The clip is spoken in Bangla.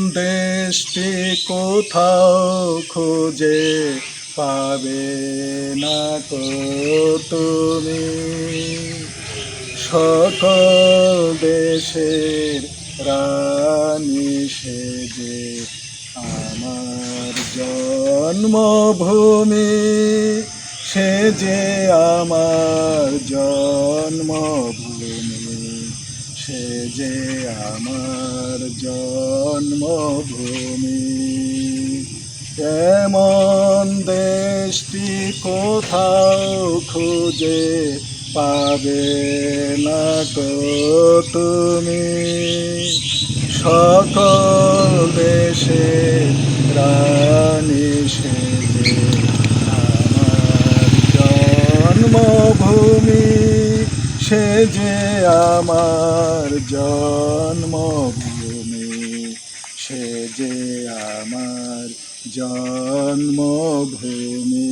দেশটি কোথাও খুঁজে পাবে না কো তুমি। সকল দেশের রানী সেজে আমার জন্মভূমি, সে যে আমার জন্মভূমি, সে যে আমার জন্মভূমি। এমন দেশটি কোথাও খুঁজে পাবে না কো তুমি। সকল দেশে রানী সেজে আমার জন্মভূমি, সে যে আমার জন্মভূমি, সে যে আমার জন্মভূমি।